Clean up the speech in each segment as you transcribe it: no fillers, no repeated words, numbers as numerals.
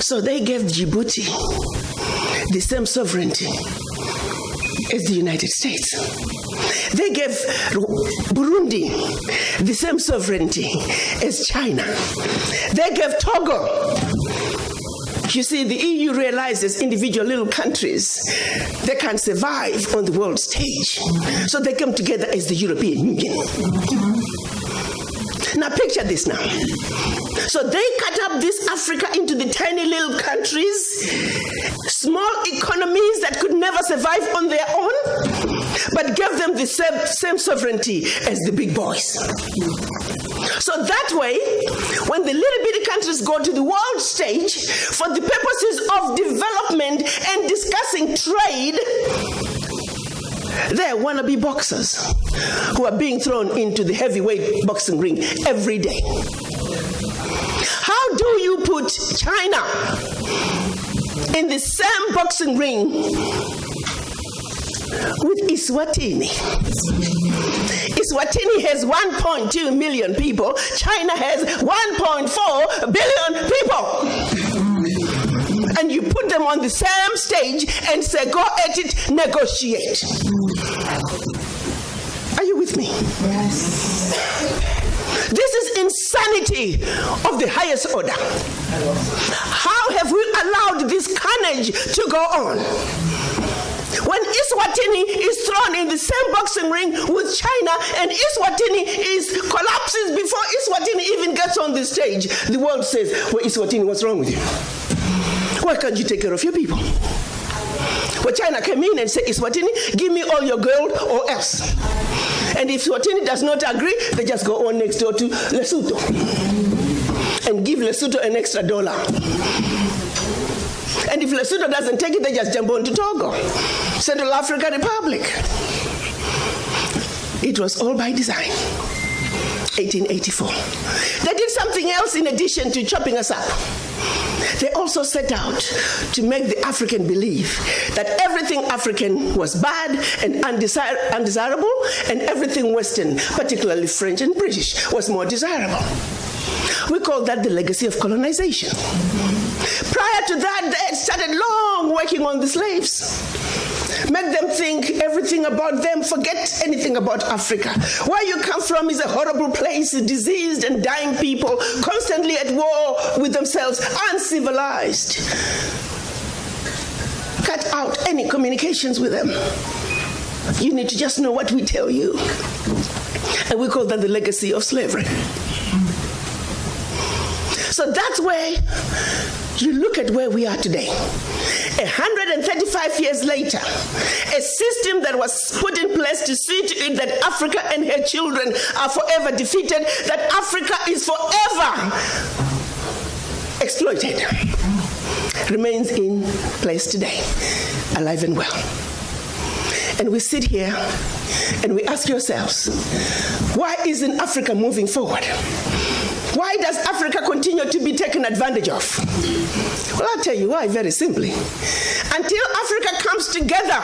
So they gave Djibouti the same sovereignty as the United States. They gave Burundi the same sovereignty as China. They gave Togo. You see, the EU realizes individual little countries, they can't survive on the world stage. So they come together as the European Union. Now picture this now. So they cut up this Africa into the tiny little countries, small economies that could never survive on their own, but gave them the same sovereignty as the big boys. So that way, when the little bitty countries go to the world stage for the purposes of development and discussing trade, they're wannabe boxers who are being thrown into the heavyweight boxing ring every day. How do you put China in the same boxing ring with Eswatini? Eswatini has 1.2 million people. China has 1.4 billion people. And you put them on the same stage and say, go at it, negotiate. Are you with me? Yes. This is insanity of the highest order. How have we allowed this carnage to go on? When Eswatini is thrown in the same boxing ring with China and Eswatini collapses before Eswatini even gets on the stage, the world says, well, Eswatini, what's wrong with you? Why can't you take care of your people? Well, China came in and said, Eswatini, give me all your gold or else. And if Eswatini does not agree, they just go on next door to Lesotho and give Lesotho an extra $1. And if Lesotho doesn't take it, they just jump on to Togo, Central African Republic. It was all by design. 1884. They did something else in addition to chopping us up. They also set out to make the African believe that everything African was bad and undesirable, and everything Western, particularly French and British, was more desirable. We call that the legacy of colonization. Prior to that, they had started long working on the slaves. Make them think everything about them, forget anything about Africa. Where you come from is a horrible place, diseased and dying people, constantly at war with themselves, uncivilized. Cut out any communications with them. You need to just know what we tell you. And we call that the legacy of slavery. So that's where you look at where we are today. 135 years later, a system that was put in place to see to it that Africa and her children are forever defeated, that Africa is forever exploited, remains in place today, alive and well. And we sit here and we ask ourselves, why isn't Africa moving forward? Why does Africa continue to be taken advantage of? Well, I'll tell you why, very simply. Until Africa comes together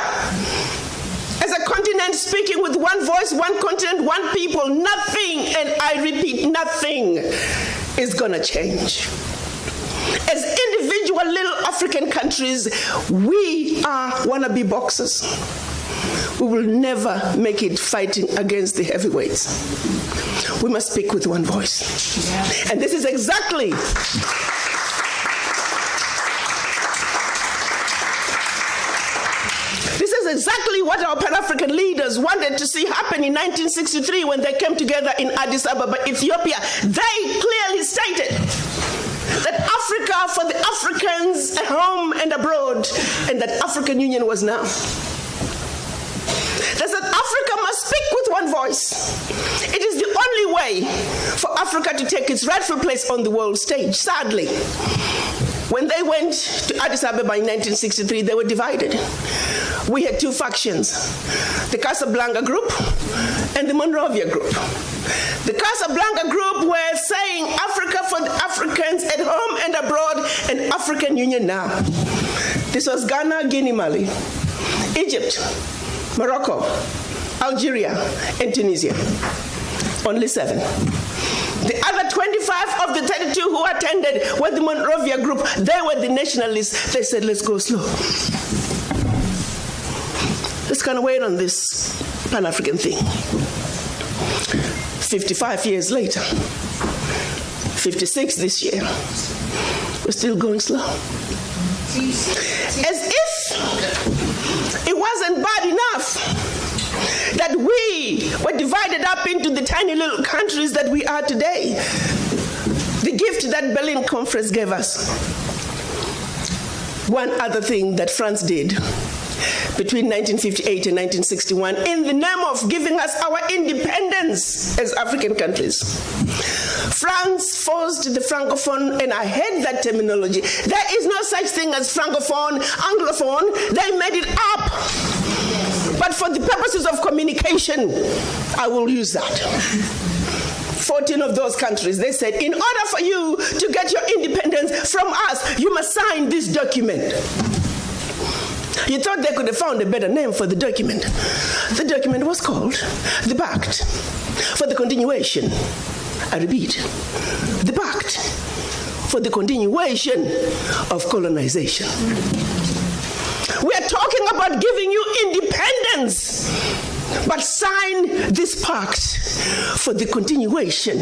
as a continent speaking with one voice, one continent, one people, nothing, and I repeat, nothing is going to change. As individual little African countries, we are wannabe boxers. We will never make it fighting against the heavyweights. We must speak with one voice. Yeah. And this is exactly what our Pan-African leaders wanted to see happen in 1963 when they came together in Addis Ababa, Ethiopia. They clearly stated that Africa for the Africans at home and abroad, and that African Union was now. They said Africa must speak with one voice. It is the only way for Africa to take its rightful place on the world stage. Sadly, when they went to Addis Ababa in 1963, they were divided. We had two factions, the Casablanca group and the Monrovia group. The Casablanca group were saying Africa for the Africans at home and abroad, and African Union now. This was Ghana, Guinea, Mali, Egypt, Morocco, Algeria, and Tunisia. Only 7. The other 25 of the 32 who attended were the Monrovia group. They were the nationalists. They said, let's go slow. Let's kind of wait on this Pan-African thing. 55 years later, 56 this year, we're still going slow. As if it wasn't bad enough that we were divided up into the tiny little countries that we are today. The gift that Berlin Conference gave us. One other thing that France did between 1958 and 1961 in the name of giving us our independence as African countries. France forced the Francophone, and I hate that terminology. There is no such thing as Francophone, Anglophone. They made it up. But for the purposes of communication, I will use that. 14 of those countries, they said, in order for you to get your independence from us, you must sign this document. You thought they could have found a better name for the document. The document was called the Pact for the Continuation. I repeat, the Pact for the Continuation of Colonization. We are talking about giving you independence, but sign this pact for the continuation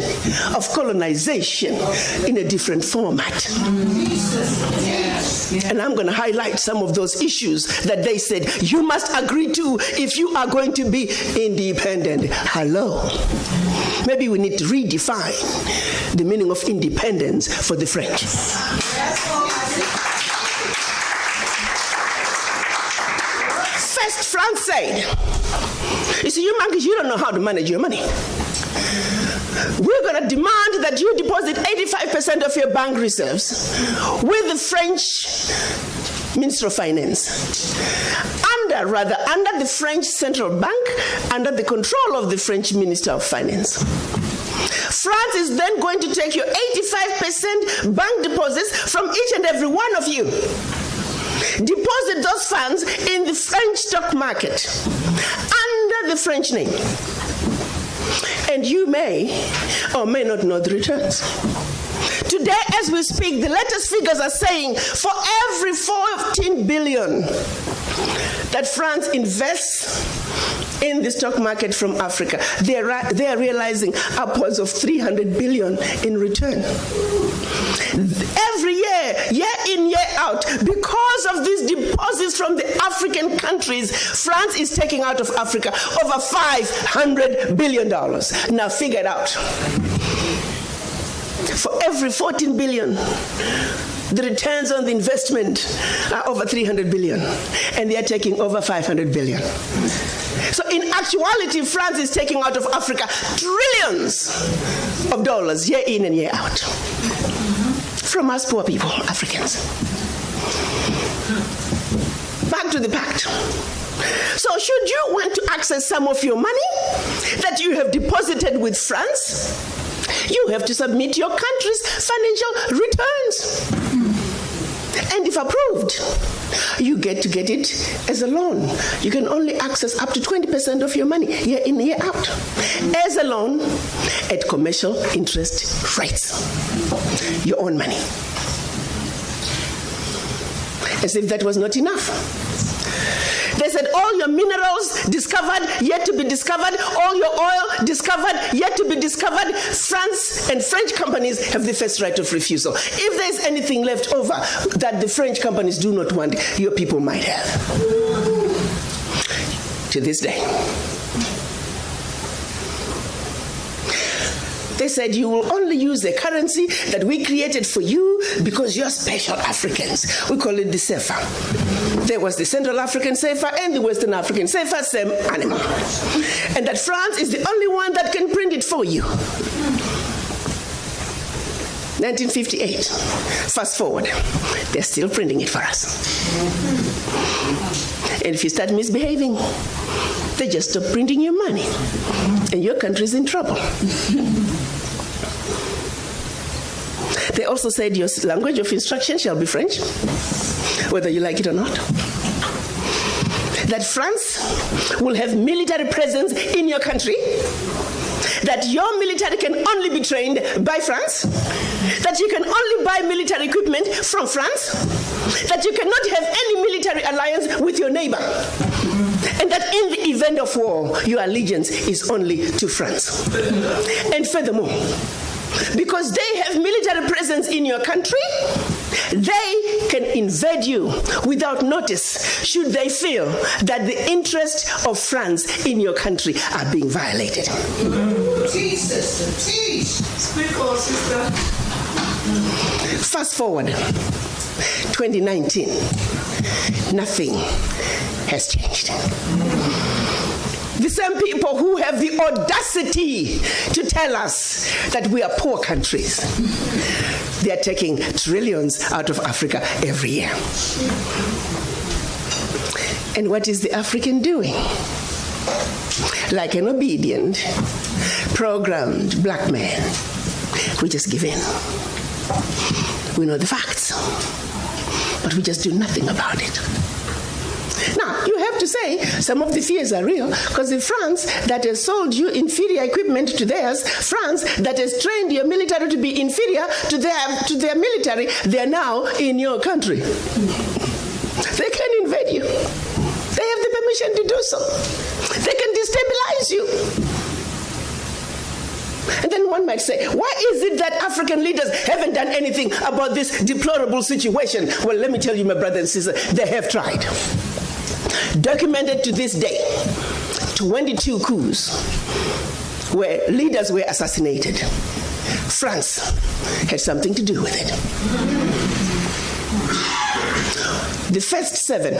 of colonization in a different format. And I'm going to highlight some of those issues that they said you must agree to if you are going to be independent. Hello. Maybe we need to redefine the meaning of independence for the French. First, France said, you see, you monkeys, you don't know how to manage your money. We're going to demand that you deposit 85% of your bank reserves with the French Minister of Finance. Under the French Central Bank, under the control of the French Minister of Finance. France is then going to take your 85% bank deposits from each and every one of you. Deposit those funds in the French stock market under the French name. And you may or may not know the returns. Today, as we speak, the latest figures are saying for every 14 billion that France invests in the stock market from Africa, they are realizing upwards of 300 billion in return. Every year in, year out, because of these deposits from the African countries, France is taking out of Africa over $500 billion. Now figure it out. For every 14 billion, the returns on the investment are over 300 billion, and they are taking over 500 billion. So in actuality, France is taking out of Africa trillions of dollars year in and year out from us poor people, Africans. Back to the pact. So should you want to access some of your money that you have deposited with France, you have to submit your country's financial returns. And if approved, you get to get it as a loan. You can only access up to 20% of your money year in, year out as a loan at commercial interest rates. Your own money. As if that was not enough. They said all your minerals discovered, yet to be discovered, all your oil discovered, yet to be discovered. France and French companies have the first right of refusal. If there's anything left over that the French companies do not want, your people might have. To this day. They said you will only use a currency that we created for you because you're special Africans. We call it the CFA. There was the Central African CFA and the Western African CFA, same animal. And that France is the only one that can print it for you. 1958. Fast forward. They're still printing it for us. And if you start misbehaving, they just stop printing your money. And your country's in trouble. They also said your language of instruction shall be French, whether you like it or not. That France will have military presence in your country. that your military can only be trained by France, that you can only buy military equipment from France, that you cannot have any military alliance with your neighbor, and that in the event of war, your allegiance is only to France. And furthermore, because they have military presence in your country, they can invade you without notice should they feel that the interests of France in your country are being violated. Teach, sister, teach. Speak on, sister. Fast forward, 2019, nothing has changed. The same people who have the audacity to tell us that we are poor countries, they are taking trillions out of Africa every year. And what is the African doing? Like an obedient, programmed black man, we just give in. We know the facts, but we just do nothing about it. Now, you have to say some of the fears are real, because if France that has sold you inferior equipment to theirs, France that has trained your military to be inferior to their military, they are now in your country. They can invade you. They have the permission to do so. They can destabilize you. And then one might say, why is it that African leaders haven't done anything about this deplorable situation? Well, let me tell you, my brother and sister, they have tried. Documented to this day, 22 coups where leaders were assassinated. France had something to do with it. The first 7,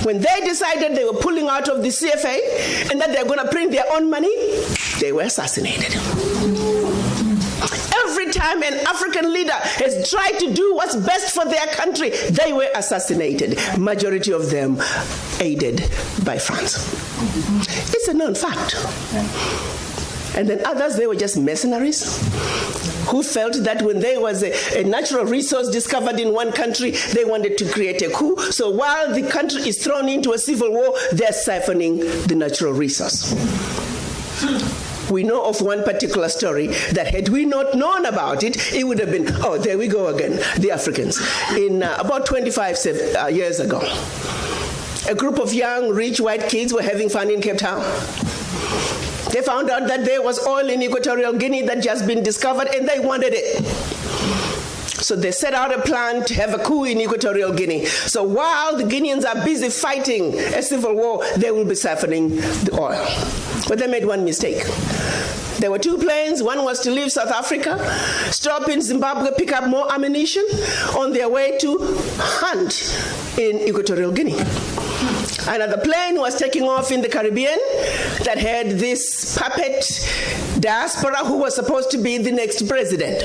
when they decided they were pulling out of the CFA and that they're going to print their own money, they were assassinated. Every time an African leader has tried to do what's best for their country, they were assassinated. Majority of them aided by France. It's a known fact. And then others, they were just mercenaries who felt that when there was a natural resource discovered in one country, they wanted to create a coup. So while the country is thrown into a civil war, they're siphoning the natural resource. We know of one particular story that had we not known about it, it would have been, oh, there we go again, the Africans. In about 25 years ago, a group of young, rich white kids were having fun in Cape Town. They found out that there was oil in Equatorial Guinea that had just been discovered, and they wanted it. So they set out a plan to have a coup in Equatorial Guinea. So while the Guineans are busy fighting a civil war, they will be siphoning the oil. But they made one mistake. There were 2 planes. One was to leave South Africa, stop in Zimbabwe, pick up more ammunition on their way to hunt in Equatorial Guinea. Another plane was taking off in the Caribbean that had this puppet diaspora who was supposed to be the next president.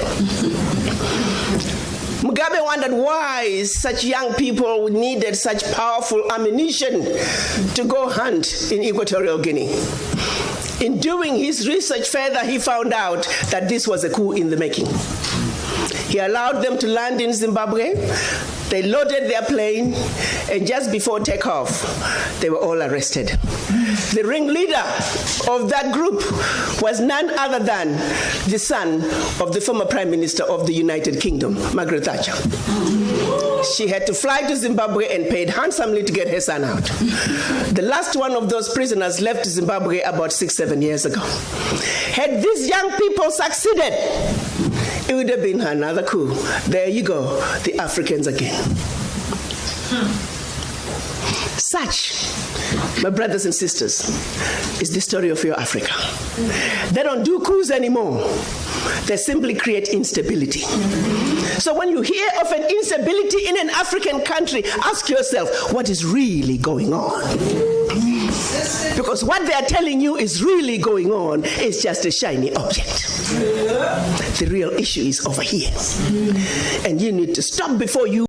Mugabe wondered why such young people needed such powerful ammunition to go hunt in Equatorial Guinea. In doing his research further, he found out that this was a coup in the making. He allowed them to land in Zimbabwe. They loaded their plane, and just before takeoff, they were all arrested. The ringleader of that group was none other than the son of the former Prime Minister of the United Kingdom, Margaret Thatcher. She had to fly to Zimbabwe and paid handsomely to get her son out. The last one of those prisoners left Zimbabwe about 6-7 years ago. Had these young people succeeded, it would have been another coup. There you go, the Africans again. Such, my brothers and sisters, is the story of your Africa. They don't do coups anymore. They simply create instability. So when you hear of an instability in an African country, ask yourself, what is really going on? Because what they are telling you is really going on is just a shiny object. The real issue is over here. And you need to stop before you